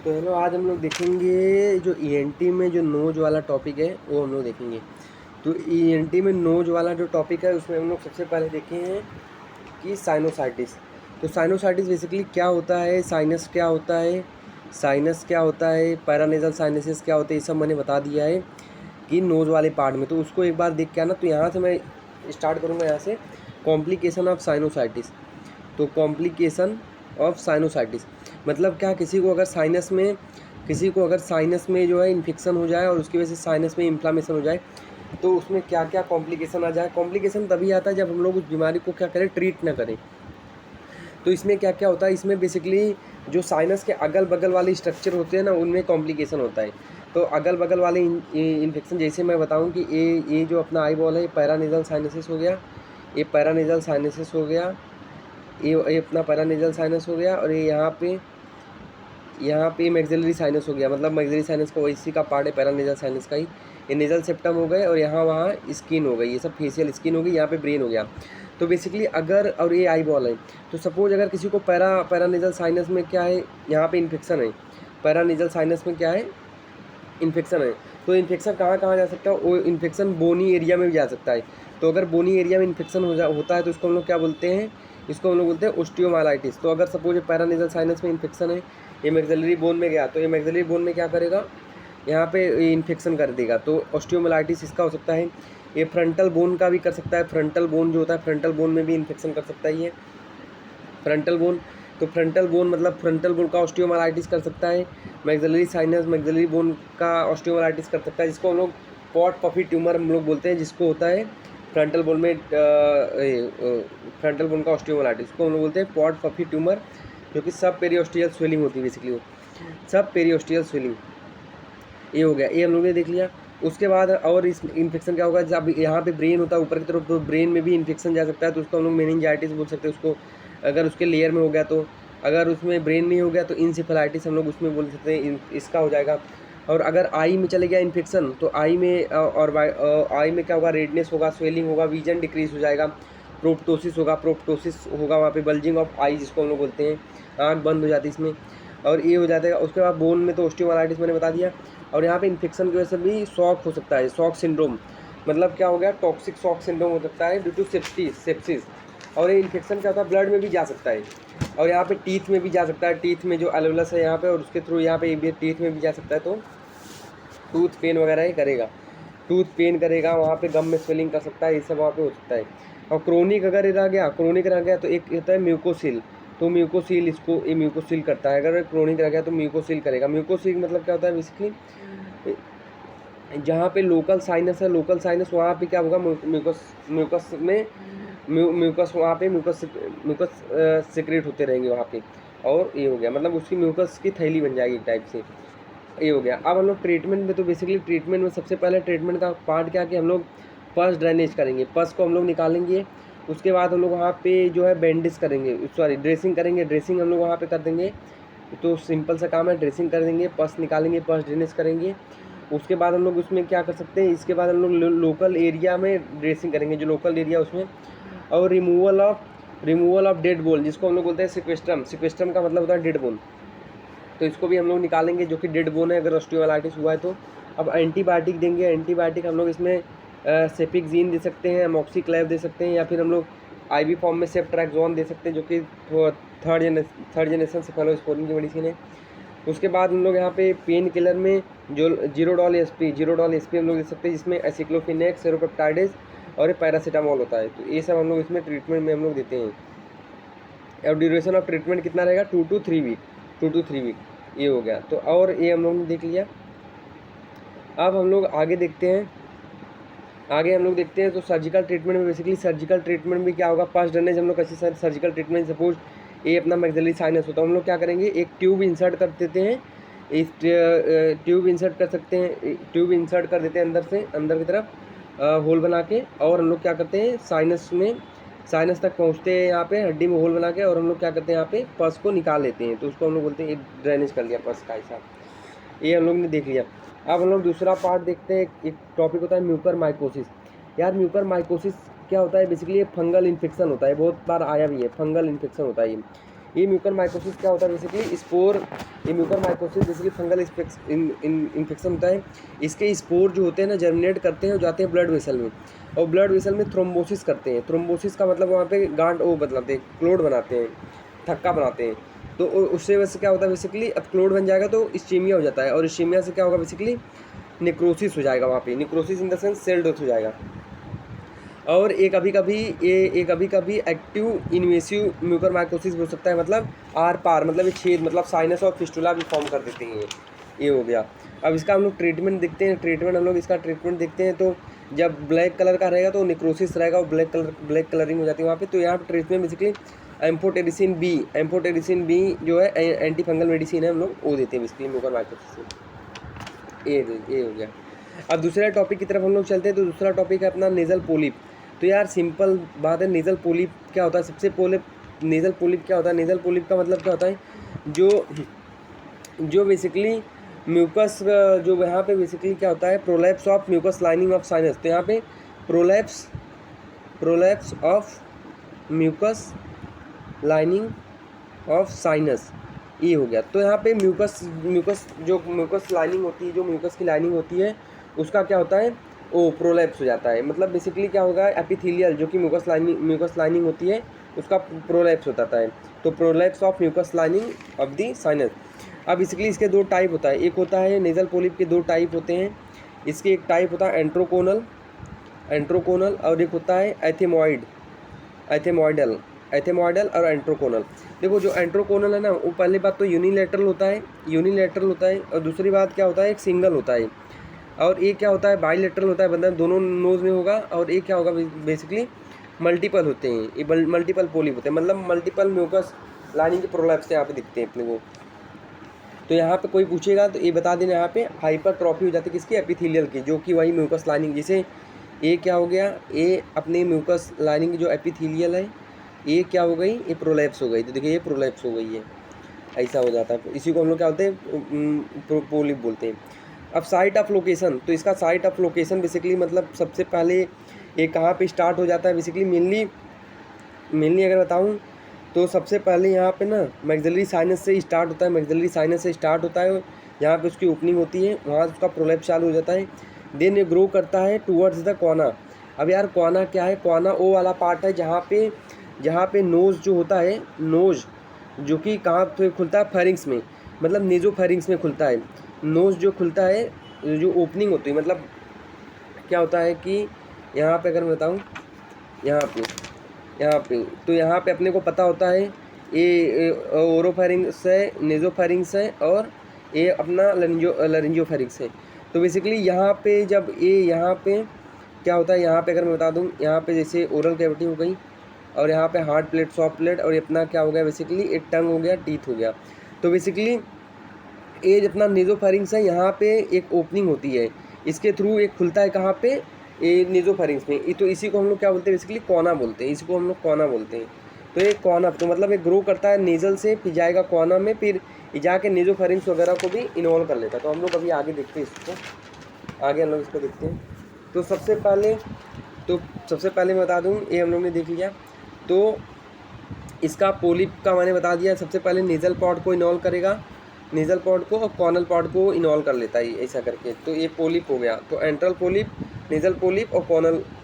तो हेलो, आज हम लोग देखेंगे जो ईएनटी में जो नोज वाला टॉपिक है वो हम लोग देखेंगे। तो ईएनटी में नोज वाला जो टॉपिक है उसमें हम लोग सबसे पहले देखे हैं कि साइनोसाइटिस। तो साइनोसाइटिस बेसिकली क्या होता है, साइनस क्या होता है, साइनस क्या होता है, पैरानेजल साइनसिस क्या होता है, ये सब मैंने बता दिया है कि नोज वाले पार्ट में। तो उसको एक बार देख के आना। तो यहाँ से मैं स्टार्ट करूँगा, यहाँ से कॉम्प्लिकेशन ऑफ साइनोसाइटिस। तो कॉम्प्लिकेशन ऑफ साइनोसाइटिस मतलब क्या, किसी को अगर साइनस में जो है इन्फेक्शन हो जाए और उसकी वजह से साइनस में इन्फ्लामेशन हो जाए तो उसमें क्या क्या कॉम्प्लिकेशन आ जाए। कॉम्प्लिकेशन तभी आता है जब हम लोग उस बीमारी को क्या करें, ट्रीट ना करें। तो इसमें क्या क्या होता है, इसमें बेसिकली जो साइनस के अगल बगल वाले स्ट्रक्चर होते हैं ना, उनमें कॉम्प्लिकेशन होता है। तो अगल बगल वाले इन्फेक्शन, जैसे मैं बताऊं कि ये जो अपना आई बॉल है, ये पैरानेजल साइनसिस हो गया, ये पैरानेजल साइनसिस हो गया, ये अपना पैरानेजल साइनस हो गया, और ये यहाँ पे मैक्सिलरी साइनस हो गया। मतलब मैक्सिलरी साइनस का इसी का पार्ट है, पैरानेजल साइनस का ही। ये नेजल सेप्टम हो गए, और यहाँ वहाँ स्किन हो गई, ये सब फेशियल स्किन हो गई, यहाँ पे ब्रेन हो गया। तो बेसिकली अगर, और ये आई बॉल है, तो सपोज अगर किसी को पैरानेजल साइनस में क्या है, यहाँ पे इन्फेक्शन है, पैरानेजल साइनस में क्या है, इन्फेक्शन है। तो इन्फेक्शन कहाँ कहाँ जा सकता है, वो इन्फेक्शन बोनी एरिया में भी जा सकता है। तो अगर बोनी एरिया में इन्फेक्शन होता है तो इसको हम लोग क्या बोलते हैं, इसको हम लोग बोलते हैं ओस्टियोमाइलाइटिस। तो अगर सपोज पैरानेजल साइनस में इन्फेक्शन है, ये मैक्सिलरी बोन में गया, तो ये मैक्सिलरी बोन में क्या करेगा, यहाँ पे इन्फेक्शन कर देगा, तो ओस्टियोमाइलाइटिस इसका हो सकता है। ये फ्रंटल बोन का भी कर सकता है, फ्रंटल बोन जो होता है, फ्रंटल बोन में भी इन्फेक्शन कर सकता है ये फ्रंटल बोन। तो फ्रंटल बोन मतलब फ्रंटल बोन का ऑस्टियोमाइलाइटिस कर सकता है। मैक्सिलरी साइनस मैक्सिलरी बोन का ऑस्टियोमाइलाइटिस कर सकता है, जिसको हम लोग पॉट पफी ट्यूमर हम लोग बोलते हैं, जिसको होता है फ्रंटल बोन में फ्रंटल बोन का ऑस्टियोमाइलाइटिस को हम लोग बोलते हैं पॉट पफी ट्यूमर, जो कि सब पेरियोस्टियल स्वेलिंग होती है बेसिकली, वो सब पेरियोस्टियल स्वेलिंग। ये हो गया, ये हम लोग ने देख लिया। उसके बाद और इस इन्फेक्शन क्या होगा, जब यहाँ पे ब्रेन होता है ऊपर की तरफ, तो ब्रेन में भी इन्फेक्शन जा सकता है, तो उसको हम लोग मेनिंजाइटिस बोल सकते हैं उसको, अगर उसके लेयर में हो गया तो। अगर उसमें ब्रेन में हो गया तो इंसेफेलाइटिस हम लोग उसमें बोल सकते हैं, इसका हो जाएगा। और अगर आई में चले गया इन्फेक्शन, तो आई में आई में क्या होगा, रेडनेस होगा, स्वेलिंग होगा, विजन डिक्रीज हो जाएगा, प्रोप्टोसिस होगा वहाँ पे, बल्जिंग ऑफ आई जिसको हम लोग बोलते हैं, आँख बंद हो जाती है इसमें, और ये हो जाता है। उसके बाद बोन में तो ओस्टियोमाइलाइटिस मैंने बता दिया। और यहाँ पे इन्फेक्शन की वजह से भी शॉक हो सकता है, शॉक सिंड्रोम। मतलब क्या हो गया, टॉक्सिक शॉक सिंड्रोम हो सकता है ड्यू टू सेप्सिस। और ये इन्फेक्शन क्या होता है, ब्लड में भी जा सकता है, और यहाँ पे टीथ में भी जा सकता है, टीथ में जो एल्वेलस है यहाँ पे, और उसके थ्रू यहाँ पे भी टीथ में भी जा सकता है। तो टूथ पेन वगैरह ही करेगा, टूथ पेन करेगा, वहाँ पे गम में स्वेलिंग कर सकता है, ये सब वहाँ पे हो सकता है। और क्रोनिक अगर रह गया तो एक होता है म्यूकोसिल। तो म्यूकोसिल, इसको ये म्यूकोसिल करता है। अगर क्रोनिक रह गया तो म्यूकोसिल करेगा। म्यूकोसिल मतलब क्या होता है, बेसिकली जहाँ पे लोकल साइनस है, लोकल साइनस वहाँ पे क्या होगा, म्यूकस में म्यूकस वहाँ पे म्यूकस सिक्रेट होते रहेंगे वहाँ पे, और ये हो गया, मतलब उसकी म्यूकस की थैली बन जाएगी एक टाइप से। ये हो गया। अब हम लोग ट्रीटमेंट में, तो बेसिकली ट्रीटमेंट में सबसे पहले ट्रीटमेंट का पार्ट क्या, कि हम लोग पस ड्रेनेज करेंगे, पस को हम लोग निकालेंगे। उसके बाद हम लोग वहाँ पे जो है बैंडेज करेंगे, सॉरी ड्रेसिंग करेंगे, ड्रेसिंग हम लोग वहाँ पे कर देंगे। तो सिंपल सा काम है, ड्रेसिंग कर देंगे, पस निकालेंगे, पस ड्रेनेज करेंगे। उसके बाद हम लोग उसमें क्या कर सकते हैं, इसके बाद हम लोग लोकल एरिया में ड्रेसिंग करेंगे, जो लोकल एरिया उसमें। और रिमूवल ऑफ डेड बोन, जिसको हम लोग बोलते हैं सिक्वेस्ट्रम। सिक्वेस्ट्रम का मतलब होता है डेड बोन। तो इसको भी हम लोग निकालेंगे, जो कि डेड बोन है अगर ऑस्टियोमाइलाइटिस हुआ है तो। अब एंटीबायोटिक देंगे, एंटीबायोटिक हम लोग इसमें सेपिक्जीन दे सकते हैं, अमोक्सिक्लेव दे सकते हैं, या फिर हम लोग आईवी फॉर्म में सेफ्ट्रैक्सोन दे सकते हैं, जो कि थर्ड जनरेशन सेफेलोस्पोरिन की मेडिसिन है। उसके बाद हम लोग यहाँ पे पेन किलर में जो जीरोडॉल एसपी हम लोग दे सकते हैं, जिसमें एसिक्लोफिनेक्स, सेरोपेप्टाइड्स और पैरासीटामोल होता है। तो ये सब हम लोग इसमें ट्रीटमेंट में हम लोग देते हैं। और ड्यूरेशन ऑफ ट्रीटमेंट कितना रहेगा, 2 to 3 वीक। ये हो गया। तो और ये हम लोग ने देख लिया। अब हम लोग आगे देखते हैं, तो सर्जिकल ट्रीटमेंट में, बेसिकली सर्जिकल ट्रीटमेंट में क्या होगा, पस ड्रेनेज हम लोग कैसे सर्जिकल ट्रीटमेंट, सपोज ये अपना मैक्सिलरी साइनस होता है, हम लोग क्या करेंगे, एक ट्यूब इंसर्ट कर देते हैं, इस ट्यूब इंसर्ट कर सकते हैं, ट्यूब इंसर्ट कर देते हैं अंदर की तरफ होल बना के, और हम लोग क्या करते हैं, साइनस तक पहुँचते हैं, यहाँ पे हड्डी में होल बना के, और हम लोग क्या करते हैं, यहाँ पे पस को निकाल लेते हैं। तो उसको हम लोग बोलते हैं ड्रेनेज कर लिया पस का हिसाब। ये हम लोग ने देख लिया। अब हम लोग दूसरा पार्ट देखते हैं, एक टॉपिक होता है म्यूकर माइकोसिस। यार म्यूकर माइकोसिस क्या होता है, बेसिकली ये फंगल इन्फेक्शन होता है, बहुत बार आया भी है, फंगल इन्फेक्शन होता है ये म्यूकर माइकोसिस क्या होता है बेसिकली स्पोर, ये Mucor mycosis basically fungal infection होता है। इसके स्पोर जो होते हैं ना जर्मिनेट करते हैं और जाते हैं ब्लड वेसल में, और ब्लड वेसल में थ्रोम्बोसिस करते हैं। थ्रोम्बोसिस का मतलब वहाँ पे गांठ वो बदलाते हैं, क्लोट बनाते हैं, थक्का बनाते हैं। तो उससे वैसे क्या होता है बेसिकली, अब क्लोट बन जाएगा तो इस्चीमिया हो जाता है, और इस्चीमिया से क्या होगा बेसिकली नेक्रोसिस हो जाएगा वहाँ पे, necrosis in the sense cell death हो जाएगा। और एक कभी कभी एक्टिव इन्वेसिव म्यूकर माइकोसिस हो सकता है, मतलब आर पार, मतलब एक छेद, मतलब साइनस और फिस्टुला भी फॉर्म कर देते हैं। ये हो गया। अब इसका हम लोग ट्रीटमेंट देखते हैं, हम लोग इसका ट्रीटमेंट देखते हैं। तो जब ब्लैक कलर का रहेगा तो नेक्रोसिस रहेगा और ब्लैक कलरिंग हो जाती है वहाँ पे। तो यहाँ पर ट्रीटमेंट बेसिकली एम्फोटेरिसिन बी जो है एंटी फंगल मेडिसिन है, हम लोग वो देते हैं बेसिकली म्यूकर माइकोसिस में। ये हो गया। अब दूसरा टॉपिक की तरफ हम लोग चलते हैं। तो दूसरा टॉपिक है अपना नेज़ल पोलिप। तो यार सिंपल बात है, नेज़ल पोलिप क्या होता है? सबसे पहले नेज़ल पोलिप क्या होता है? नेज़ल पोलिप का मतलब क्या होता है? जो बेसिकली म्यूकस, जो यहाँ पे बेसिकली क्या होता है, prolapse of mucus lining of sinus. तो यहाँ पे prolapse of mucus lining of sinus, ये हो गया। तो यहाँ पे म्यूकस लाइनिंग होती है, जो म्यूकस की लाइनिंग होती है उसका क्या होता है, वो प्रोलैप्स हो जाता है। मतलब बेसिकली क्या होगा, एपिथेलियल जो कि म्यूकस लाइनिंग होती है उसका प्रोलैप्स हो जाता है। तो prolapse of mucus lining of the sinus. अब बेसिकली इसके दो टाइप होता है, एक होता है नेज़ल पोलिप के दो टाइप होते हैं। इसके एक टाइप होता है एंट्रोकोनल, और एक होता है एथेमॉइडल और एंट्रोकोनल। देखो जो एंट्रोकोनल है ना, वो पहली बात तो यूनिलेटरल होता है, और दूसरी बात क्या होता है, एक सिंगल होता है। और एक क्या होता है, बाईलेटरल होता है, मतलब दोनों नोज में होगा। और एक क्या होगा बेसिकली मल्टीपल होते हैं, ये मल्टीपल पोलिप होते हैं, मतलब मल्टीपल म्यूकस लाइनिंग के प्रोलैप्स यहाँ पे दिखते हैं अपने को। तो यहाँ पे कोई पूछेगा तो ये बता देना, यहाँ पे हाइपरट्रॉफी हो जाती है किसकी, एपिथेलियल की, जो कि वही म्यूकस लाइनिंग, जैसे ये क्या हो गया, ये अपने म्यूकस लाइनिंग जो एपिथेलियल है, ये क्या हो गई, ये प्रोलैप्स हो गई। तो देखिए ये प्रोलैप्स हो गई है, ऐसा हो जाता है। इसी को हम लोग क्या बोलते हैं, पोलिप बोलते हैं। अब साइट ऑफ लोकेशन, तो इसका साइट ऑफ लोकेशन बेसिकली मतलब सबसे पहले ये कहाँ पे स्टार्ट हो जाता है बेसिकली, मेनली अगर बताऊँ तो सबसे पहले यहाँ पे ना मैक्सिलरी साइनस से स्टार्ट होता है, यहाँ पे उसकी ओपनिंग होती है, वहाँ उसका प्रोलैप्स चालू हो जाता है। देन ये ग्रो करता है टूवर्ड्स द कॉना। अब यार कॉना क्या है, कॉना वो वाला पार्ट है जहाँ पे नोज़ जो होता है, नोज़ जो कि कहाँ पे खुलता है, फेरिंग्स में, मतलब नेज़ोफेरिंग्स में खुलता है। नोज़ जो खुलता है, जो ओपनिंग होती है, मतलब क्या होता है कि यहाँ पे अगर मैं बताऊँ, यहाँ पे तो यहाँ पे अपने को पता होता है ये ओरोफेरिंग्स है, नेज़ोफेरिंग्स है, और ये अपना लरिंजियोफेरिंग्स है। तो बेसिकली यहाँ पे जब ये यहाँ पे क्या होता है, यहाँ पे अगर मैं बता दूँ, यहाँ पे जैसे ओरल कैविटी हो गई, और यहाँ पे हार्ड प्लेट, सॉफ्ट प्लेट, और अपना क्या हो गया बेसिकली, एक टंग हो गया, टीथ हो गया। तो बेसिकली ये जितना नेज़ोफेरिंग्स है, यहाँ पे एक ओपनिंग होती है, इसके थ्रू एक खुलता है, कहाँ पे, ये नेज़ोफेरिंग्स में। तो इसी को हम लोग क्या बोलते हैं बेसिकली, कॉना बोलते हैं, इसी को हम लोग कॉना बोलते हैं। तो ये कॉना, तो मतलब एक ग्रो करता है नेज़ल से, फिर जाएगा कॉना में, फिर जाके नेज़ोफेरिंग्स वगैरह को भी इन्वॉल्व कर लेता है। तो हम लोग अभी आगे देखते हैं इसको, हम लोग इसको देखते हैं। तो सबसे पहले मैं बता दूँ, ये हम लोग ने देख लिया। तो इसका पोलिप का मैंने बता दिया, सबसे पहले नेज़ल पॉड को इन्वॉल्व करेगा, नेज़ल पॉड को, और कॉनल पॉड को इन्वॉल्व कर लेता है ऐसा करके। तो ये पोलिप हो गया। तो एंट्रल पोलिप, नेज़ल पोलिप और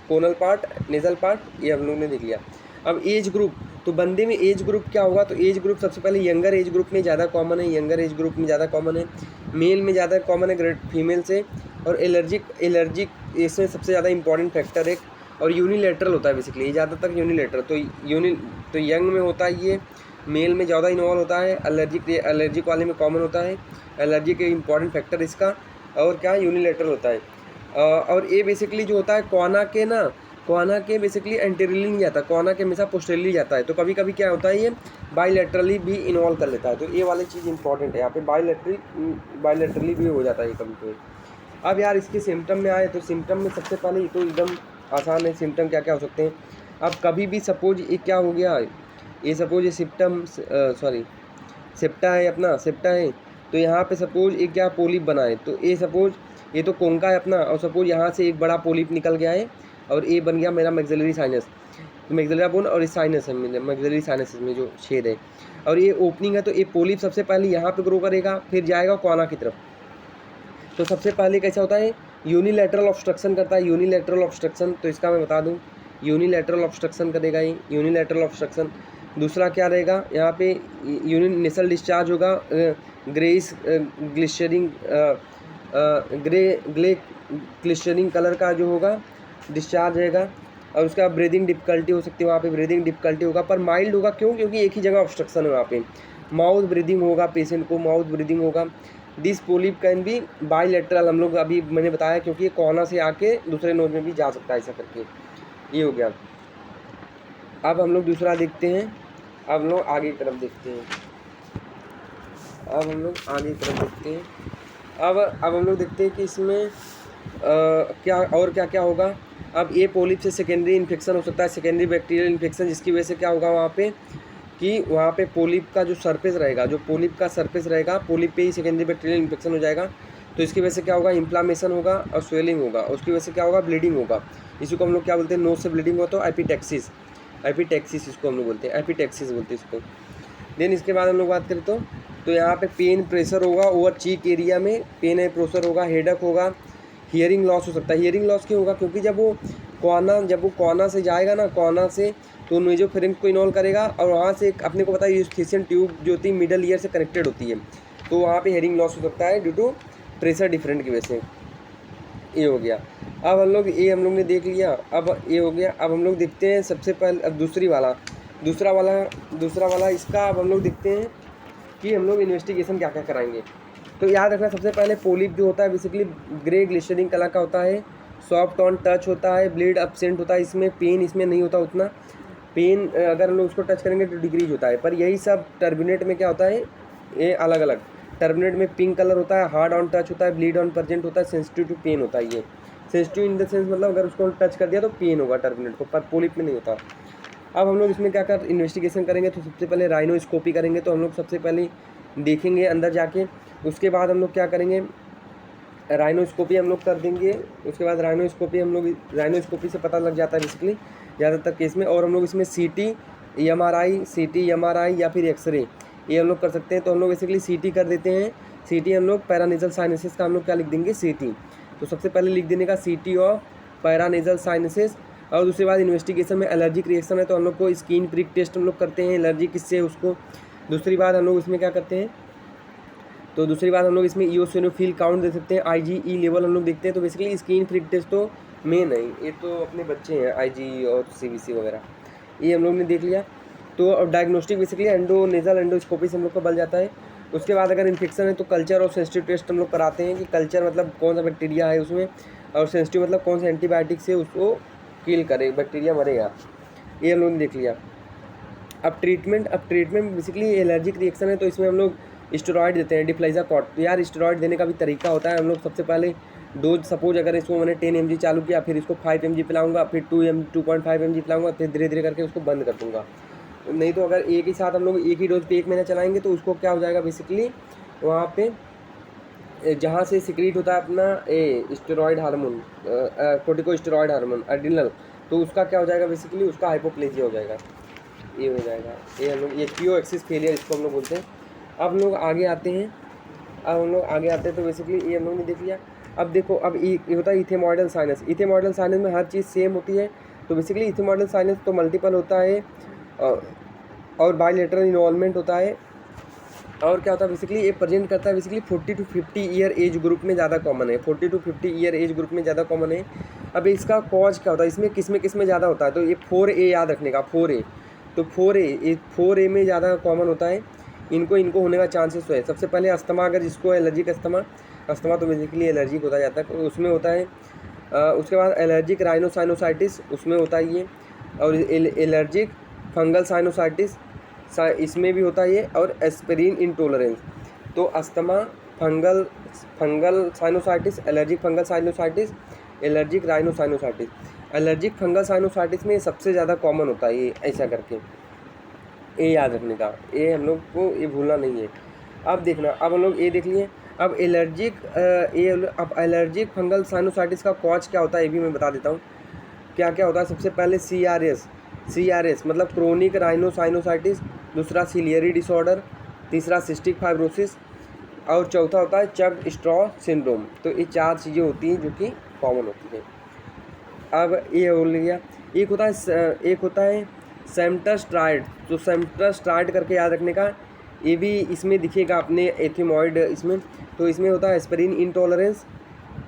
कॉनल पार्ट, नेज़ल पार्ट, ये हम लोग ने देख लिया। अब एज ग्रुप, तो बंदे में एज ग्रुप क्या होगा, तो एज ग्रुप सबसे पहले यंगर एज ग्रुप में ज़्यादा कॉमन है, मेल में ज़्यादा कॉमन है फीमेल से। और एलर्जिक इसमें सबसे ज़्यादा इंपॉर्टेंट फैक्टर है। और यूनिलेटरल होता है बेसिकली, ये ज़्यादातर यूनिलेटरल, तो यंग में होता है, ये मेल में ज़्यादा इन्वॉल्व होता है, एलर्जिक वाले में कॉमन होता है, एलर्जी के इंपॉर्टेंट फैक्टर इसका। और क्या, यूनिलेटरल होता है। और ये बेसिकली जो होता है कॉना के बेसिकली एंटीरियरली नहीं जाता, कॉना के हमेशा पोस्टेरियरली जाता है। तो कभी कभी क्या होता है, ये बाईलेटरली भी इन्वॉल्व कर लेता है। तो ये वाली चीज़ इंपॉर्टेंट है, यहाँ पे बाईलेटरली भी हो जाता है कभी कभी। अब यार इसके सिम्टम में आए, तो सिम्टम में सबसे पहले ये तो एकदम आसान है, सिम्टम क्या क्या हो सकते हैं। अब कभी भी सपोज ये क्या हो गया, ये सपोज ये सेप्टा है, अपना सेप्टा है। तो यहाँ पे सपोज एक क्या पोलिप बना है, तो ये सपोज ये तो कोंका है अपना, और सपोज यहाँ से एक बड़ा पोलिप निकल गया है, और ये बन गया मेरा मैक्सिलरी साइनस। तो मैक्सिलरी बोन और इस साइनस में, मैक्सिलरी साइनस में जो छेद है, और ये ओपनिंग है, तो ये पोलिप सबसे पहले यहाँ पे ग्रो करेगा, फिर जाएगा कोना की तरफ। तो सबसे पहले कैसा होता है, यूनिलैटरल ऑब्स्ट्रक्शन करता है, यूनिलैटरल ऑब्स्ट्रक्शन। तो इसका मैं बता दूं, यूनिलैटरल ऑब्स्ट्रक्शन करेगा ये, यूनिलैटरल ऑब्स्ट्रक्शन। दूसरा क्या रहेगा, यहाँ पे यूनिनेसल डिस्चार्ज होगा, ग्रेइस ग्लिशरिंग ग्ले ग्लिशरिंग कलर का जो होगा डिस्चार्ज रहेगा। और उसका ब्रीदिंग डिफिकल्टी हो सकती है, वहाँ पे ब्रीदिंग डिफिकल्टी होगा, पर माइल्ड होगा। क्यों? क्योंकि एक ही जगह ऑब्स्ट्रक्शन है वहाँ पे। माउथ ब्रीदिंग होगा, पेशेंट को माउथ ब्रीदिंग होगा। This polyp can be bilateral, हम लोग अभी मैंने बताया, क्योंकि ये कोना से आके दूसरे नोज में भी जा सकता है, ऐसा करके। ये हो गया। अब हम लोग दूसरा देखते हैं, अब हम लोग आगे की तरफ देखते हैं, अब हम लोग आगे की तरफ देखते हैं। अब हम लोग देखते हैं कि इसमें क्या और क्या क्या होगा। अब ये पोलिप से सेकेंडरी इन्फेक्शन हो सकता है, सेकेंडरी बैक्टीरियल इन्फेक्शन, जिसकी वजह से क्या होगा वहाँ पे कि वहाँ पे पोलिप का जो सरफेस रहेगा, जो पोलिप का सरफेस रहेगा, पोलिप पे ही सेकेंडरी बैक्टीरियल इन्फेक्शन हो जाएगा। तो इसकी वजह से क्या होगा, इन्फ्लामेशन होगा और स्वेलिंग होगा, उसकी वजह से क्या होगा, ब्लीडिंग होगा। इसी को हम लोग क्या बोलते हैं, नोज से ब्लीडिंग हो तो एपिटेक्सिस, एपिटेक्सिस इसको हम लोग बोलते हैं, एपिटेक्सिस बोलते हैं इसको। देन इसके बाद हम लोग बात करें तो यहाँ पे पेन प्रेशर होगा, ओवर चीक एरिया में पेन है, प्रेशर होगा, हेडक होगा, हियरिंग लॉस हो सकता है। हियरिंग लॉस क्यों होगा, क्योंकि जब वो कोना से जाएगा ना, कोना से तो नेजोफेरिंक्स को इन्वॉल्व करेगा, और वहाँ से अपने को पता है यूस्टेशियन ट्यूब जो होती है मिडल ईयर से कनेक्टेड होती है, तो वहाँ पे हियरिंग लॉस हो सकता है ड्यू टू प्रेशर डिफरेंट की वजह से। ये हो गया। अब हम लोग ये हम लोग ने देख लिया, अब ये हो गया। अब हम लोग देखते हैं सबसे पहले, अब दूसरा वाला इसका अब हम लोग देखते हैं कि हम लोग इन्वेस्टिगेशन क्या क्या कराएंगे। तो याद रखना, सबसे पहले पोलिप जो होता है बेसिकली ग्रे ग्लिशरिंग कलर का होता है, सॉफ्ट ऑन टच होता है, ब्लीड एब्सेंट होता है, इसमें पेन इसमें नहीं होता उतना। पेन अगर हम लोग उसको टच करेंगे तो डिक्रीज होता है, पर यही सब टर्बिनेट में क्या होता है, ये अलग अलग। टर्बिनेट में पिंक कलर होता है, हार्ड ऑन टच होता है, ब्लीड ऑन प्रेजेंट होता है, सेंसिटिव टू पेन होता है। ये सेंसिटिव इन द सेंस मतलब अगर उसको टच कर दिया तो पेन होगा टर्बिनेट को, पर पोलिप में नहीं होता। अब हम लोग इसमें क्या कर इन्वेस्टिगेशन करेंगे, तो सबसे पहले राइनोस्कोपी करेंगे। तो हम लोग सबसे पहले देखेंगे अंदर जाके, उसके बाद हम लोग क्या करेंगे, राइनोस्कोपी हम लोग कर देंगे। उसके बाद राइनोस्कोपी से पता लग जाता है बेसिकली ज़्यादातर केस में। और हम लोग इसमें सीटी एमआरआई या फिर एक्सरे ये हम लोग कर सकते हैं। तो हम लोग बेसिकली सीटी कर देते हैं। सीटी हम लोग पैरानेजल साइनसिस का हम लोग क्या लिख देंगे, सीटी। तो सबसे पहले लिख देने का सीटी ऑफ पैरानेजल साइनसिस। और उसके बाद इन्वेस्टिगेशन में एलर्जिक रिएक्शन है तो हम लोग को स्किन प्रिक टेस्ट हम लोग करते हैं, एलर्जी किससे है उसको। दूसरी बात हम लोग इसमें क्या करते हैं, तो दूसरी बात हम लोग इसमें इओसिनोफिल काउंट दे सकते हैं, IgE लेवल हम लोग देखते हैं। तो बेसिकली स्किन प्रिक टेस्ट तो मेन है, ये तो अपने बच्चे हैं IgE और CBC वगैरह, ये हम लोग ने देख लिया। तो डायग्नोस्टिक बेसिकली नेजल एंडोस्कोपी से हम लोग को बल जाता है। उसके बाद अगर इन्फेक्शन है तो कल्चर और सेंसिटिव टेस्ट हम लोग कराते हैं कि कल्चर मतलब कौन सा बैक्टीरिया है उसमें, और सेंसिटिव मतलब कौन से एंटीबायोटिक से उसको किल करे, बैक्टीरिया मरेगा। ये हम लोग ने देख लिया। अब ट्रीटमेंट बेसिकली एलर्जिक रिएक्शन है तो इसमें हम लोग स्टेरॉइड देते हैं, डिफ्लाइजाकॉट। तो यार स्टेरॉइड देने का भी तरीका होता है। हम लोग सबसे पहले डोज, सपोज अगर इसको मैंने 10 mg चालू किया, फिर इसको 5 mg पिलाऊंगा, फिर 2.5 mg पिलाऊंगा, फिर धीरे धीरे करके उसको बंद कर दूंगा। नहीं तो अगर एक ही साथ हम लोग एक ही डोज पे 1 महीना चलाएंगे तो उसको क्या हो जाएगा बेसिकली, वहाँ पे जहाँ से सिक्रीट होता है अपना steroid hormone, corticosteroid hormone adrenal, तो उसका क्या हो जाएगा बेसिकली, उसका हाइपोप्लेजिया हो जाएगा, ये हो जाएगा। ये हम लोग क्यू एक्सिस फेलियर इसको हम लोग बोलते हैं। अब हम लोग आगे आते हैं, तो बेसिकली ये हम लोग ने देख लिया। अब देखो, अब ये होता है इथेमॉइडल साइनस। इथेमॉइडल साइनस में हर चीज़ सेम होती है। तो बेसिकली इथेमॉइडल साइनस तो मल्टीपल होता है और बायलेटरल इन्वॉल्वमेंट होता है। और क्या होता है बेसिकली, ये प्रेजेंट करता है basically 40 to 50 year age group में ज़्यादा कॉमन है, 40 to 50 ईयर एज ग्रुप में ज़्यादा कॉमन है। अब इसका कॉज क्या होता है, इसमें किस में ज़्यादा होता है, तो ये 4A याद रखने का, 4A। तो 4A में ज़्यादा कॉमन होता है, इनको होने का चांसेस है। सबसे पहले अस्थमा, अगर जिसको एलर्जिक अस्थमा तो बेसिकली एलर्जिक होता जाता है, तो उसमें होता है। उसके बाद एलर्जिक राइनोसाइनोसाइटिस, उसमें होता है ये। और एलर्जिक फंगल साइनोसाइटिस, इसमें भी होता है ये। और एस्पिरिन इंटॉलरेंस। तो asthma, fungal sinusitis, allergic fungal sinusitis, allergic rhinosinusitis. Allergic fungal sinusitis में सबसे ज़्यादा कॉमन होता है ये, ऐसा करके ये याद रखने का, ये हम लोग को ये भूलना नहीं है। अब देखना, अब हम लोग ये देख लिए। अब एलर्जिक फंगल साइनोसाइटिस का कॉज क्या होता है ये भी मैं बता देता हूँ। क्या क्या होता है, सबसे पहले CRS मतलब क्रोनिक राइनोसाइनोसाइटिस, दूसरा सिलियरी डिसऑर्डर, तीसरा सिस्टिक फाइब्रोसिस और चौथा होता है चक स्ट्रॉ सिंड्रोम। तो ये 4 चीज़ें होती हैं जो कि कॉमन होती हैं। अब ये हो गया, एक होता है सेम्टस्ट्राइड। तो सेम्टस्ट्राइड करके याद रखने का, ये भी इसमें दिखेगा अपने एथिमॉइड इसमें। तो इसमें होता है aspirin intolerance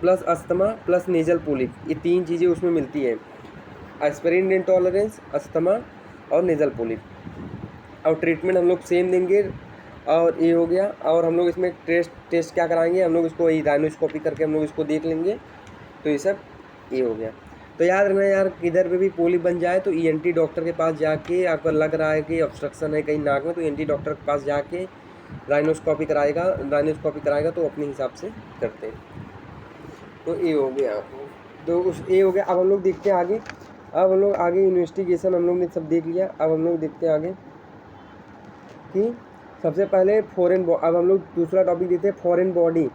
plus asthma plus nasal polyp, ये 3 चीज़ें उसमें मिलती हैं, एस्पिरिन इंटॉलरेंस, अस्थमा और नेजल पोलिप। और ट्रीटमेंट हम लोग सेम देंगे। और ये हो गया, और हम लोग इसमें टेस्ट क्या कराएंगे, हम लोग इसको राइनोस्कोपी करके हम लोग इसको देख लेंगे। तो ये सब ये हो गया। तो याद रखना यार, किधर पे भी पोलिप बन जाए तो ENT डॉक्टर के पास जाके, आपको लग रहा है कि ऑब्स्ट्रक्शन है कहीं नाक में, तो ENT डॉक्टर के पास जाके राइनोस्कोपी कराएगा तो अपने हिसाब से करते हैं। तो ये हो गया, तो ये हो गया। अब हम लोग देखते हैं आगे। अब हम लोग आगे इन्वेस्टिगेशन हम लोग ने सब देख लिया। अब हम लोग देखते हैं आगे कि सबसे पहले अब हम लोग दूसरा टॉपिक देखते हैं फॉरेन बॉडी।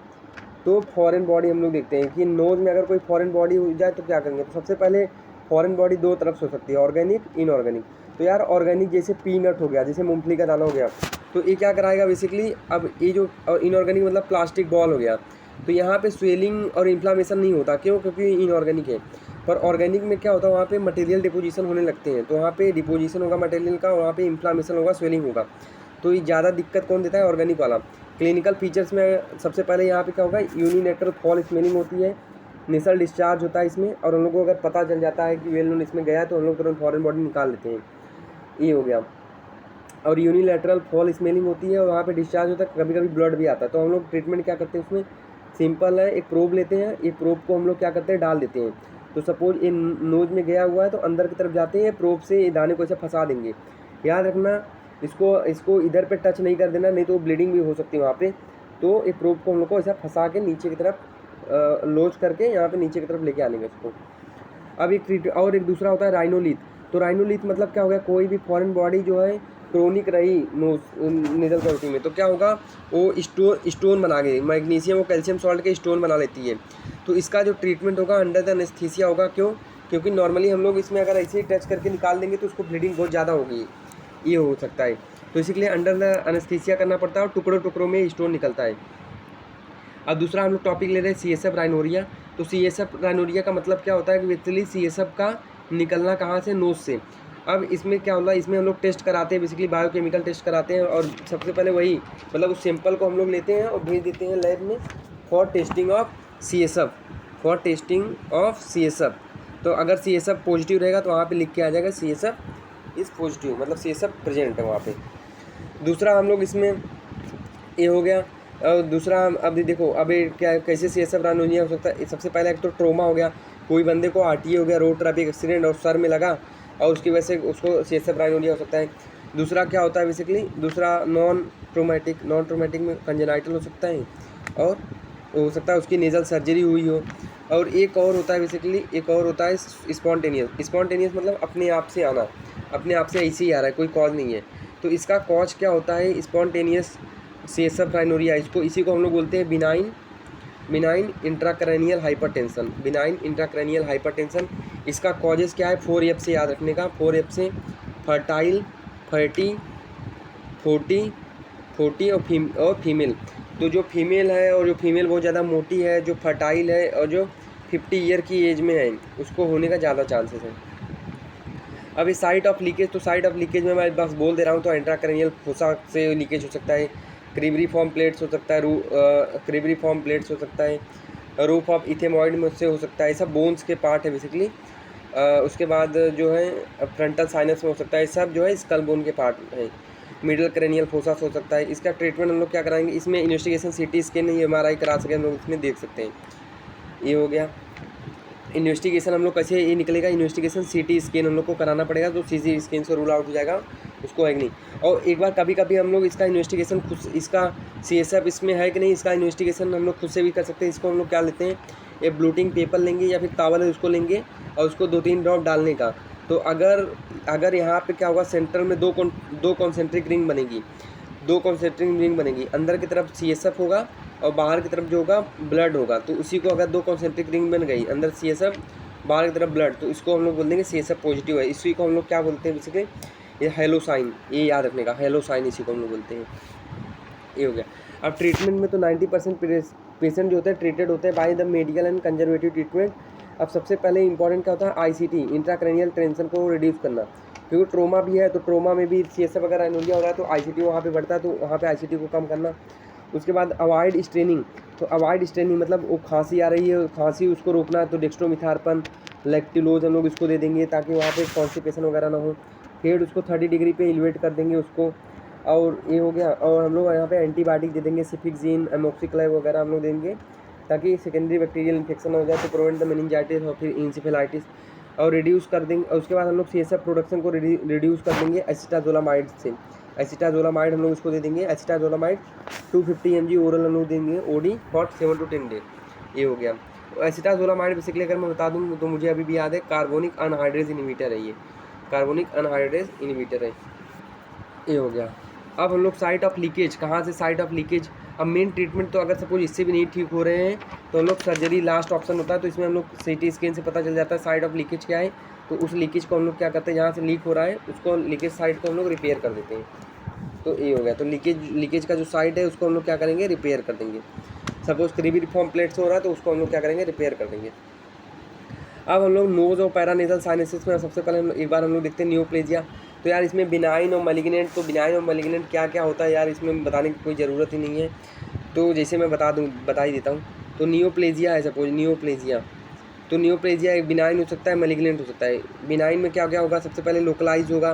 तो फॉरेन बॉडी हम लोग देखते हैं कि नोज़ में अगर कोई फॉरेन बॉडी हो जाए तो क्या करेंगे। तो सबसे पहले फॉरेन बॉडी 2 तरफ से हो सकती है, ऑर्गेनिक, इनऑर्गेनिक। तो यार ऑर्गेनिक जैसे पीनट हो गया, जैसे मूंगफली का दाना हो गया, तो ये क्या कराएगा बेसिकली। अब ये जो, और इनऑर्गेनिक मतलब प्लास्टिक बॉल हो गया, तो यहाँ पे स्वेलिंग और इन्फ्लामेशन नहीं होता। क्यों? क्योंकि इनऑर्गेनिक है। पर ऑर्गेनिक में क्या होता है, वहाँ पे मटेरियल डिपोजिशन होने लगते हैं, तो वहाँ पे डिपोजिशन होगा मटेरियल का, वहाँ पे इन्फ्लामेशन होगा, स्वेलिंग होगा। तो ये ज़्यादा दिक्कत कौन देता है, ऑर्गेनिक वाला। क्लिनिकल फीचर्स में सबसे पहले यहाँ पे क्या होगा, यूनिलेटरल फॉल स्मेलिंग होती है, नेसल डिस्चार्ज होता है इसमें, और हम लोग को अगर पता चल जाता है कि वेल नोन इसमें गया है तो हम लोग तुरंत फॉरेन बॉडी निकाल लेते हैं। ये हो गया। और यूनिलेटरल फॉल स्मेलिंग होती है और वहाँ पे डिस्चार्ज होता है, कभी कभी ब्लड भी आता है। तो हम लोग ट्रीटमेंट क्या करते हैं उसमें, सिंपल है, एक प्रोब लेते हैं, एक प्रोब को हम लोग क्या करते हैं, डाल देते हैं। तो सपोज ये नोज में गया हुआ है तो अंदर की तरफ जाते हैं, प्रोब से ये दाने को ऐसे फंसा देंगे। याद रखना, इसको इधर पे टच नहीं कर देना, नहीं तो ब्लीडिंग भी हो सकती है वहाँ पे। तो ये प्रोब को हम लोग को ऐसा फंसा के नीचे की तरफ लॉन्च करके यहाँ पे नीचे की तरफ लेके आने का इसको। अब एक दूसरा होता है राइनोलिथ। तो राइनोलिथ मतलब क्या हो गया, कोई भी फॉरेन बॉडी जो है क्रोनिक रही नेजल कैविटी में, तो क्या होगा, वो स्टोन बना के मैग्नीशियम और कैल्शियम सॉल्ट के स्टोन बना लेती है। तो इसका जो ट्रीटमेंट होगा अंडर द एनेस्थीसिया होगा। क्यों? क्योंकि नॉर्मली हम लोग इसमें अगर ऐसे ही टच करके निकाल देंगे तो उसको ब्लीडिंग बहुत ज़्यादा होगी, ये हो सकता है। तो इसी के लिए अंडर द एनेस्थीसिया करना पड़ता है और टुकड़ों टुकड़ों में स्टोन निकलता है। अब दूसरा हम लोग टॉपिक ले रहे हैं CSF राइनोरिया। तो CSF राइनोरिया का मतलब क्या होता है कि बेसिकली CSF का निकलना कहाँ से, नोज से। अब इसमें क्या होता है, इसमें हम लोग टेस्ट कराते हैं, बेसिकली बायोकेमिकल टेस्ट कराते हैं। और सबसे पहले वही मतलब उस सैंपल को हम लोग लेते हैं और भेज देते हैं लैब में फॉर टेस्टिंग ऑफ CSF। तो अगर CSF पॉजिटिव रहेगा तो वहाँ पे लिख के आ जाएगा CSF इज़ पॉजिटिव, मतलब CSF प्रेजेंट है वहाँ पे। दूसरा हम लोग इसमें ये हो गया। और दूसरा अब देखो, अब क्या कैसे CSF राइनोरिया हो सकता है। सबसे पहले एक तो ट्रोमा हो गया, कोई बंदे को RTA हो गया, रोड ट्रैफिक एक्सीडेंट और सर में लगा और उसकी वजह से उसको CSF राइनोरिया हो सकता है। दूसरा क्या होता है बेसिकली, दूसरा नॉन ट्रोमेटिक में कंजेनाइटल हो सकता है और हो सकता है उसकी नेजल सर्जरी हुई हो। और एक और होता है बेसिकली, एक और होता है स्पॉन्टेनियस मतलब अपने आप से आना, अपने आप से ऐसे ही आ रहा है, कोई कॉज नहीं है। तो इसका कॉज क्या होता है, स्पॉन्टेनियस CSF राइनोरिया, इसी को हम लोग बोलते हैं बिनाइन इंट्राक्रैनियल हाइपरटेंशन। इसका कॉजेस क्या है, 4F से याद रखने का, 4F से फर्टाइल, 40 और फीमेल। तो जो फीमेल है और जो फीमेल बहुत ज़्यादा मोटी है, जो फर्टाइल है और जो 50 ईयर की एज में है, उसको होने का ज़्यादा चांसेस है। अब इस साइट ऑफ लीकेज, तो साइट ऑफ लीकेज में मैं बस बोल दे रहा हूँ, तो इंट्राक्रैनियल फोसा से लीकेज हो सकता है, क्रिब्रिफॉर्म प्लेट्स हो सकता है, रूफ ऑफ इथेमॉइड में उससे हो सकता है, सब बोन्स के पार्ट है बेसिकली। उसके बाद जो है फ्रंटल साइनस में हो सकता है, सब जो है स्कल बोन के पार्ट है। मिडल क्रेनियल फोसास हो सकता है। इसका ट्रीटमेंट हम लोग क्या कराएंगे, इसमें इन्वेस्टिगेशन CT स्कैन या MRI करा सके हम लोग इसमें देख सकते हैं। ये हो गया इन्वेस्टिगेशन। हम लोग कैसे ये निकलेगा, इन्वेस्टिगेशन CT स्कैन हम लोग को कराना पड़ेगा, तो CT स्कैन से रूल आउट हो जाएगा, उसको है कि नहीं। और एक बार कभी कभी हम लोग इसका इन्वेस्टिगेशन खुद, इसका CSF इसमें है कि नहीं, इसका इन्वेस्टिगेशन हम लोग खुद से भी कर सकते हैं। इसको हम लोग क्या लेते हैं, एक ब्लूटिंग पेपर लेंगे या फिर टॉवल है उसको लेंगे और उसको 2-3 ड्रॉप डालने का। तो अगर यहाँ पे क्या होगा, सेंटर में दो कॉन्सेंट्रिक रिंग बनेगी, अंदर की तरफ CSF होगा और बाहर की तरफ जो होगा ब्लड होगा। तो उसी को अगर 2 कॉन्सेंट्रिक रिंग बन गई, अंदर CSF बाहर की तरफ ब्लड, तो इसको हम लोग बोल देंगे CSF पॉजिटिव है। इसी को हम लोग क्या बोलते हैं बेसिकली, ये हेलो साइन, ये याद रखने का, हेलो साइन इसी को हम लोग बोलते हैं। ये हो गया। अब ट्रीटमेंट में तो 90% पेशेंट जो होते हैं ट्रीटेड होते हैं by the medical and conservative treatment. अब सबसे पहले इंपॉर्टेंट क्या होता है, ICT, इंट्राक्रैनियल टेंशन को रिड्यूस करना, क्योंकि ट्रोमा भी है तो ट्रोमा में भी CSF अगर एनोरिया हो रहा है तो ICT वहाँ पे बढ़ता है, तो वहाँ पे ICT को कम करना। उसके बाद अवॉइड स्ट्रेनिंग, तो अवॉइड स्ट्रेनिंग मतलब वो खांसी आ रही है, खांसी उसको रोकना है, तो डेक्स्ट्रोमिथार्पन, लैक्टिलोज हम लोग इसको दे देंगे ताकि वहाँ पे कॉन्स्टिपेशन वगैरह ना हो। फिर उसको 30 डिग्री पे एलिवेट कर देंगे उसको। और ये हो गया। और हम लोग यहाँ पे एंटीबायोटिक दे देंगे, सिफिक्सिन, एमोक्सिक्लाइव वगैरह हम लोग देंगे ताकि सेकेंडरी बैक्टीरियल इन्फेक्शन हो जाए, तो प्रिवेंट द मेनिंजाइटिस और फिर इंसेफेलाइटिस। और रिड्यूस कर देंगे। और उसके बाद हम लोग CSF प्रोडक्शन को रिड्यूस कर देंगे एसिटाजोलामाइड से। एसिटाजोलामाइड हम लोग उसको दे देंगे, एसिटाजोलामाइड 250 mg ओरल हम लोग देंगे OD फॉर 7 to 10 डेज। ये हो गया। एसिटाजोलामाइड बेसिकली अगर मैं बता दूँ तो मुझे अभी भी याद है, कार्बोनिक अनहाइड्रेज इनहिबिटर है, ये कार्बोनिक अनहाइड्रेज इनहिबिटर है। ये हो गया। अब हम लोग साइट ऑफ लीकेज, कहाँ से साइट ऑफ लीकेज, अब मेन ट्रीटमेंट तो अगर सपोज इससे भी नहीं ठीक हो रहे हैं तो हम लोग सर्जरी लास्ट ऑप्शन होता है, तो इसमें हम लोग CT स्कैन से पता चल जाता है साइट ऑफ लीकेज क्या है। तो उस लीकेज को हम लोग क्या करते हैं, जहाँ से लीक हो रहा है उसको लीकेज साइट को हम लोग रिपेयर कर देते हैं। तो ये हो गया। तो लीकेज का जो साइट है उसको हम लोग क्या करेंगे, रिपेयर कर देंगे। सपोज क्रिबिफॉर्म प्लेट से हो रहा है तो उसको हम लोग क्या करेंगे, रिपेयर कर देंगे। अब हम लोग नोज और पैरानेजल साइनसिस में सबसे पहले एक बार हम लोग देखते हैं नियोप्लेजिया। तो यार इसमें बिनाइन और मैलिग्नेंट, तो बिनाइन और मैलिग्नेंट क्या क्या होता है यार, इसमें बताने की कोई ज़रूरत ही नहीं है, तो जैसे मैं बता ही देता हूँ। तो नियोप्लेजिया है, सपोज नियोप्लेजिया, तो नियोप्लेजिया एक बिनाइन हो सकता है, मैलिग्नेंट हो सकता है। बिनाइन में क्या क्या होगा, सबसे पहले लोकलाइज होगा,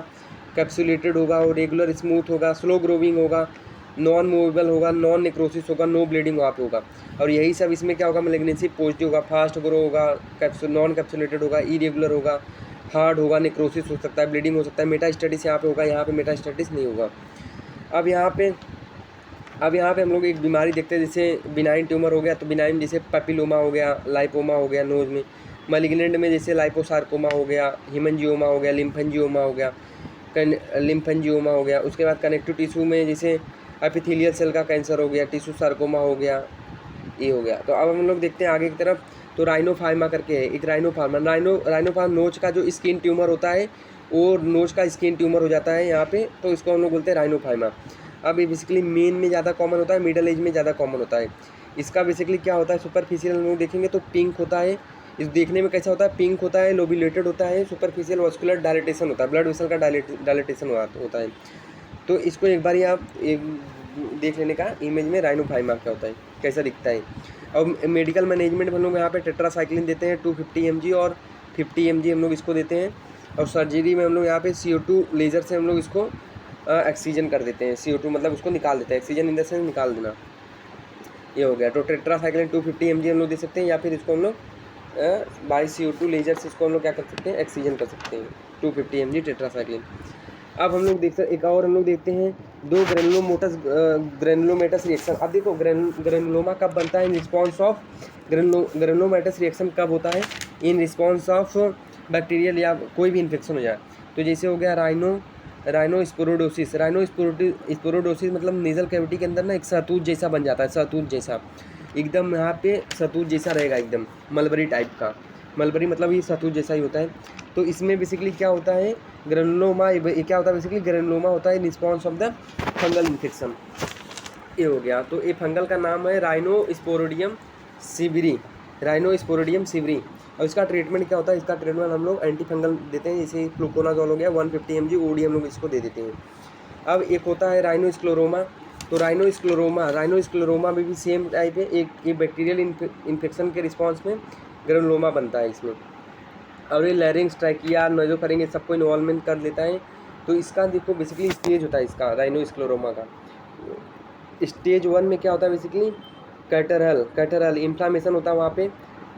कैप्सुलेटेड होगा, और रेगुलर स्मूथ होगा, स्लो ग्रोविंग होगा, नॉन मूवेबल होगा, नॉन नेक्रोसिस होगा, नो ब्लीडिंग वहाँ पे होगा। और यही सब इसमें क्या होगा, मैलिग्नेंसी पॉजिटिव होगा, फास्ट ग्रो होगा, नॉन कैप्सुलेटेड होगा, इरेगुलर होगा, हार्ड होगा, नेक्रोसिस हो सकता है, ब्लीडिंग हो सकता है। मेटास्टेटिस यहाँ पे होगा, यहाँ पे मेटास्टेटिस नहीं होगा। अब यहाँ पे हम लोग एक बीमारी देखते हैं, जैसे बिनाइन ट्यूमर हो गया, तो बिनाइन जैसे पेपिलोमा हो गया, लाइपोमा हो गया नोज में। मैलिग्नेंट में जैसे लाइपोसार्कोमा हो गया, हिमनजियोमा हो गया, लिम्फेंजियोमा हो गया, लिम्फेंजियोमा हो गया। उसके बाद कनेक्टिव टिश्यू में जैसे एपिथेलियल सेल का कैंसर हो गया, टिश्यू सार्कोमा हो गया, ये हो गया। तो अब हम लोग देखते हैं आगे की तरफ। तो राइनोफार्मा करके है एक, राइनोफार्मा नोज का जो स्किन ट्यूमर होता है, वो नोज का स्किन ट्यूमर हो जाता है यहाँ पे, तो इसको हम लोग बोलते हैं राइनोफार्मा। अब ये बेसिकली मेन में ज़्यादा कॉमन होता है, मिडल एज में ज़्यादा कॉमन होता है। इसका बेसिकली क्या होता है, सुपरफिशियल हम लोग देखेंगे तो पिंक होता है, इस देखने में कैसा होता है, पिंक होता है, लोबुलेटेड होता है, सुपरफिशियल वस्कुलर डायलेटेशन होता है, ब्लड वेसल का डायलेटेशन होता है। तो इसको एक बार आप देख लेने का इमेज में, राइनोफार्मा क्या होता है, कैसा दिखता है। और मेडिकल मैनेजमेंट में हम लोग यहाँ पे टेट्रासाइक्लिन देते हैं 250 mg और 50 mg हम लोग इसको देते हैं। और सर्जरी में हम लोग यहाँ पे CO2 लेज़र से हम लोग इसको ऑक्सीजन कर देते हैं। CO2 मतलब उसको निकाल देते हैं, ऑक्सीजन इन द सेंस निकाल देना। ये हो गया। तो टेट्रासाइक्लिन 250 mg हम लोग दे सकते हैं, या फिर इसको हम लोग बाई CO2 लेजर से इसको हम लोग क्या कर सकते हैं, ऑक्सीजन कर सकते हैं 250 mg टेट्रासाइक्लिन। अब हम लोग एक और हम लोग देखते हैं, दो ग्रेनुलोमेटस रिएक्शन। अब देखो ग्रेनुलोमा कब बनता है, in response of granulomatous reaction कब होता है, इन रिस्पॉन्स ऑफ बैक्टीरियल या कोई भी इन्फेक्शन हो जाए। तो जैसे हो गया राइनोस्पोरोडोसिस। राइनोस्पोरोडोसिस मतलब नेजल कैविटी के अंदर ना एक सहतूत जैसा बन जाता है, सहतूत जैसा एकदम, यहाँ पे सहतूत जैसा रहेगा एकदम, मलबरी टाइप का। मलबरी मतलब ये सहतूत जैसा ही होता है। तो इसमें बेसिकली क्या होता है, ग्रेनुलोमा, ये क्या होता है बेसिकली, ग्रेनुलोमा होता है response of the fungal infection. ये हो गया। तो ये फंगल का नाम है राइनोस्पोरोडियम सिवरी, राइनोस्पोरोडियम सिवरी। और इसका ट्रीटमेंट क्या होता है, इसका ट्रीटमेंट हम लोग एंटी फंगल देते हैं, जैसे फ्लुकोनाजोल हो गया 150 mg OD हम लोग इसको दे देते हैं। अब एक होता है राइनोस्क्लेरोमा। तो राइनोस्क्लेरोमा में भी सेम टाइप है, एक बैक्टीरियल इन्फेक्शन के रिस्पॉन्स में ग्रेनुलोमा बनता है इसमें। और ये लैरिंग्स, ट्रैकिया, नोजोफेरिंग सबको इन्वॉल्वमेंट कर लेता है। तो इसका देखो बेसिकली स्टेज होता है इसका, राइनोस्क्लेरोमा का। स्टेज 1 में क्या होता है बेसिकली, कैटरल इन्फ्लामेशन होता है वहाँ पे।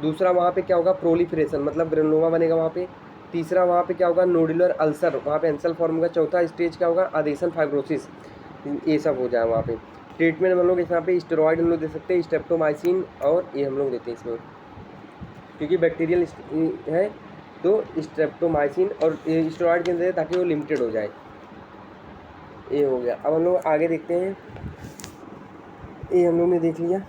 दूसरा वहाँ पे क्या होगा, प्रोलिफरेशन मतलब ग्रेनुलोमा बनेगा वहाँ पे। तीसरा वहाँ पे क्या होगा, नोडुलर अल्सर, वहाँ पे अल्सर फॉर्म होगा। चौथा स्टेज क्या होगा, अधेशन फाइब्रोसिस, ये सब हो जाए वहाँ पे। ट्रीटमेंट हम लोग यहाँ पे स्टेरॉइड हम लोग दे सकते हैं, स्ट्रेप्टोमाइसिन, और ये हम लोग देते हैं इसमें, क्योंकि बैक्टीरियल है तो स्ट्रेप्टोमाइसिन और स्टेरॉइड के अंदर, ताकि वो लिमिटेड हो जाए। ये हो गया। अब हम लोग आगे देखते हैं, ये हम लोग ने देख लिया।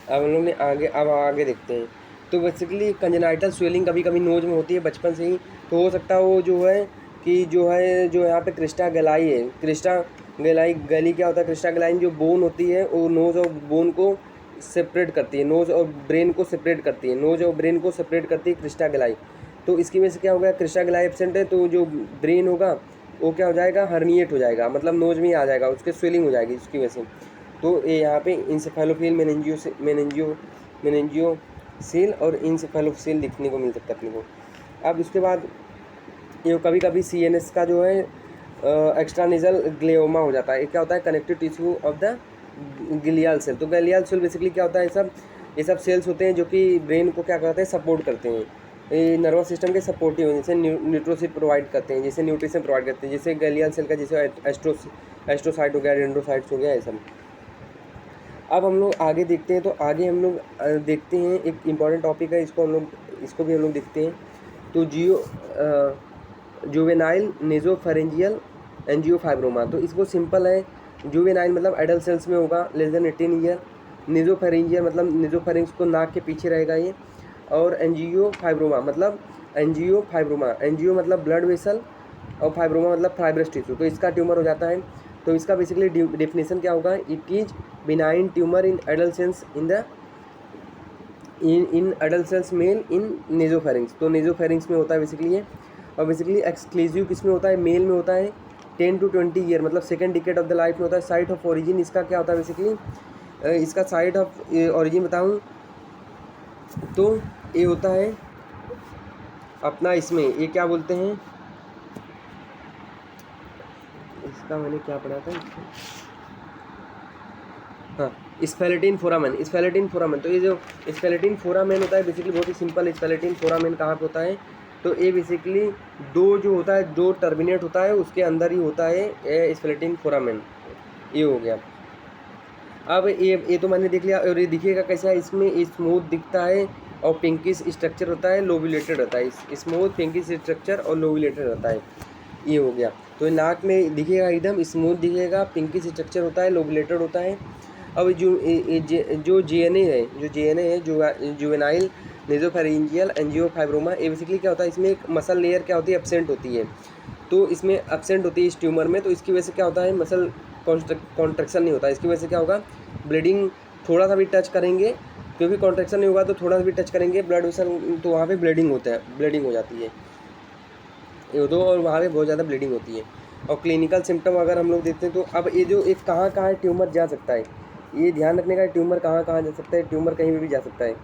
अब हम लोग ने आगे देखते हैं। तो बेसिकली कंजेनाइटल स्वेलिंग कभी कभी नोज में होती है बचपन से ही, तो हो सकता है वो जो है कि जो यहाँ पे क्रिस्टा गलाई है, क्रिस्टा गलाई गली क्या होता है, क्रिस्टा गलाई जो बोन होती है वो नोज और बोन को सेपरेट करती है, नोज और ब्रेन को सेपरेट करती है, नोज और ब्रेन को सेपरेट करती है क्रिस्टा गलाई। तो इसकी वजह से क्या होगा, क्रिस्टा गलाई एब्सेंट है तो जो ब्रेन होगा वो क्या हो जाएगा, हर्निएट हो जाएगा, मतलब नोज में ही आ जाएगा, उसके स्वेलिंग हो जाएगी उसकी वजह से। तो ये यहाँ पे इंसेफेलोफेल मेनेंजियो सेल और इंसेफेलोसेल दिखने को मिल सकता है अपने को। अब उसके बाद ये कभी कभी CNS का जो है एक्स्ट्रानेजल ग्लियोमा हो जाता है। ये क्या होता है, connective tissue of the glial cell. तो ग्लियाल सेल बेसिकली क्या होता है, ये सब सेल्स होते हैं जो कि ब्रेन को क्या करते हैं, सपोर्ट करते हैं, ये नर्वस सिस्टम के सपोर्टिव, जैसे न्यूट्रोसिट प्रोवाइड करते हैं, जैसे न्यूट्रिशन प्रोवाइड करते हैं, जैसे ग्लियाल सेल का जैसे एस्ट्रोसाइट हो गया, डेंड्रोसाइट्स हो गया, ये सब। अब हम लोग आगे देखते हैं, तो आगे हम लोग देखते हैं एक इम्पॉर्टेंट टॉपिक है, इसको भी हम लोग देखते हैं। तो जुवेनाइल नेजोफेरेंजियल एंजियोफाइब्रोमा। तो इसको सिंपल है, जुवेनाइल मतलब एडल्ट सेल्स में होगा लेस देन 18 ईयर, नेजोफेरेंजियल मतलब नेजोफेरेंस को नाक के पीछे रहेगा ये, और एंजियोफाइब्रोमा मतलब एंजियो मतलब ब्लड वेसल और फाइब्रोमा मतलब फाइब्रस टिश्यू, तो इसका ट्यूमर हो जाता है। तो इसका बेसिकली डेफिनेशन क्या होगा, it is benign tumour in adult cells in adult cells male in nasopharynx. तो नेजोफेरिंग्स में होता है बेसिकली ये, और बेसिकली एक्सक्लूसिव किस में होता है, मेल में होता है 10 to 20 ईयर, मतलब second decade of the life में होता है। साइट ऑफ ओरिजिन इसका क्या होता है बेसिकली, इसका साइट ऑफ ओरिजिन बताऊँ तो ये होता है अपना, इसमें ये क्या बोलते हैं, इसका मैंने क्या पढ़ा था, हाँ, स्पेलेटिन फोरामेन। तो ये जो स्पेलेटिन फोरामेन होता है बेसिकली बहुत ही सिंपल, स्पेलेटिन फोरामेन कहाँ पे होता है, तो ये बेसिकली जो होता है, जो टर्मिनेट होता है उसके अंदर ही होता है स्पेलेटिन फोरामेन। ये हो गया। अब ये तो मैंने देख लिया, और ये दिखेगा कैसा है, इसमें स्मूथ दिखता है और पिंकिश स्ट्रक्चर होता है, लोबुलेटेड होता है, स्मूथ पिंकिश स्ट्रक्चर और लोबुलेटेड होता है। ये हो गया। तो नाक में दिखेगा एकदम स्मूथ दिखेगा, पिंकिश स्ट्रक्चर होता है, लोबुलेटेड होता है। अब जो JNA है, जुवेनाइल नेजोफेरेंजियल एंजियोफाइब्रोमा, ये बेसिकली क्या होता है, इसमें एक मसल लेयर क्या होती है, एब्सेंट होती है। तो इसमें एब्सेंट होती है इस ट्यूमर में, तो इसकी वजह से क्या होता है, मसल कॉन्ट्रैक्शन नहीं होता। इसकी वजह से क्या होगा, ब्लीडिंग थोड़ा सा भी टच करेंगे, क्योंकि कॉन्ट्रैक्शन नहीं होगा तो थोड़ा सा भी टच करेंगे ब्लड वेसल, तो वहाँ पे ब्लीडिंग हो जाती है ये दो, और वहाँ पे बहुत ज़्यादा ब्लीडिंग होती है। और क्लिनिकल सिम्टम अगर हम लोग देखते हैं, तो अब ये जो एक कहाँ ट्यूमर जा सकता है, ये ध्यान रखने का, ट्यूमर कहाँ जा सकता है, ट्यूमर कहीं भी जा सकता है।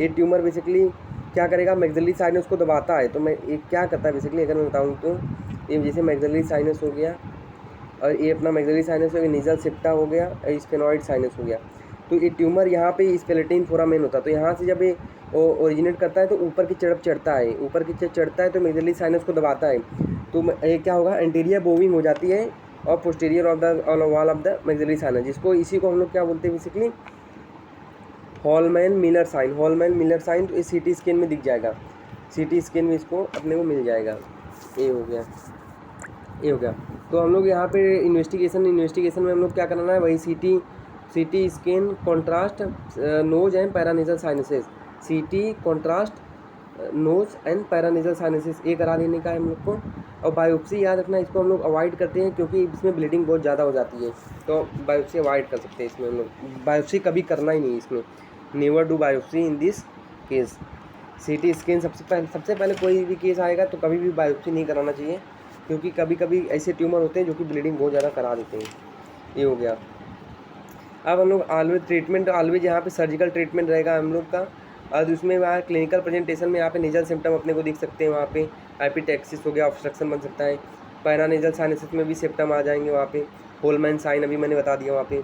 ये ट्यूमर बेसिकली क्या करेगा, मैक्सिलरी साइनस को दबाता है। तो मैं ये क्या करता है बेसिकली, अगर मैं बताऊँ तो ये जैसे मैक्सिलरी साइनस हो गया, और ये अपना मैक्सिलरी साइनस हो गया, नेजल सेप्टा हो गया, और स्फेनॉइड साइनस हो गया। तो ये ट्यूमर यहाँ पे स्पेलेटिन फोरामेन होता है। तो यहाँ से जब ये ओरिजिनेट करता है तो ऊपर की तरफ चढ़ता है, तो मैक्सिलरी साइनस को दबाता है। तो ये क्या होगा, एंटीरियर बोविंग हो जाती है और posterior of the wall of the maxillary sinus, जिसको इसी को हम लोग क्या बोलते हैं बेसिकली, हॉलमैन मिलर साइन। तो इस CT स्कैन में दिख जाएगा, CT स्कैन में इसको अपने को मिल जाएगा। ये हो गया। तो हम लोग यहाँ पे इन्वेस्टिगेशन में हम लोग क्या करना है, वही CT scan, contrast nose and paranasal sinuses, CT contrast nose and paranasal sinuses, ये करा लेने का है हम लोग को। और बायोप्सी याद रखना, इसको हम लोग अवॉइड करते हैं क्योंकि इसमें ब्लीडिंग बहुत ज़्यादा हो जाती है, तो बायोप्सी अवॉइड कर सकते हैं इसमें हम लोग। बायोप्सी कभी करना ही नहीं इसमें, never do biopsy in this case. CT scan सबसे पहले कोई भी केस आएगा तो कभी भी बायोप्सी नहीं कराना चाहिए, क्योंकि कभी कभी ऐसे ट्यूमर होते हैं जो कि ब्लीडिंग बहुत ज़्यादा करा देते हैं। ये हो गया। अब हम लोग ऑलवेज यहाँ पे सर्जिकल ट्रीटमेंट रहेगा हम लोग का, और उसमें वहाँ क्लिनिकल प्रेजेंटेशन में यहाँ पे नेजल सिम्टम अपने को दिख सकते हैं, वहाँ पे एपिटेक्सिस हो गया, ऑब्स्ट्रक्शन बन सकता है, पैरानेजल साइनसिस में भी सिम्टम आ जाएंगे वहाँ पे, होलमैन साइन अभी मैंने बता दिया वहाँ पे,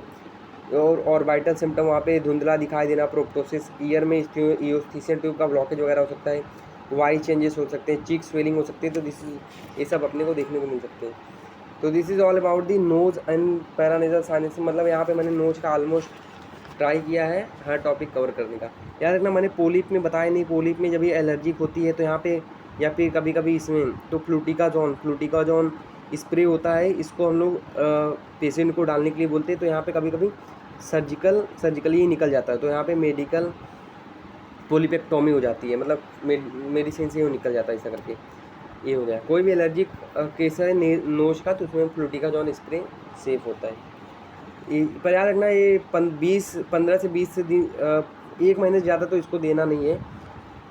और वाइटल सिम्टम वहाँ पे धुंधला दिखाई देना, प्रोप्टोसिस, ईयर में ईओस्थीसियन ट्यूब का ब्लॉकेज वगैरह हो सकता है, वाइज चेंजेस हो सकते हैं, चीक स्वेलिंग हो सकती है। तो ये सब अपने को देखने को मिल सकते हैं। तो this is all about the nose and paranasal sinus. मतलब यहाँ पे मैंने नोज का ऑलमोस्ट ट्राई किया है हर टॉपिक कवर करने का। याद रखना मैंने पोलिप में बताया नहीं, पोलिप में जब ये एलर्जिक होती है तो यहाँ पे, या फिर कभी कभी इसमें तो फ्लूटिकाजॉन स्प्रे होता है, इसको हम लोग पेशेंट को डालने के लिए बोलते हैं। तो यहाँ पे कभी कभी सर्जिकली निकल जाता है, तो यहाँ पे पोलीपेक्टोमी हो जाती है, मतलब मेडिसिन से वो निकल जाता है ऐसा करके। ये हो गया। कोई भी एलर्जिक केस है नोज का, तो उसमें फ्लूटिकाजॉन स्प्रे सेफ होता है। पर याद रखना, ये 15 से 20 से दिन 1 महीने से ज़्यादा तो इसको देना नहीं है।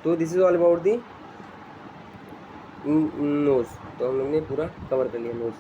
तो this is all about the nose. तो हम लोग ने पूरा कवर कर लिया नोज़।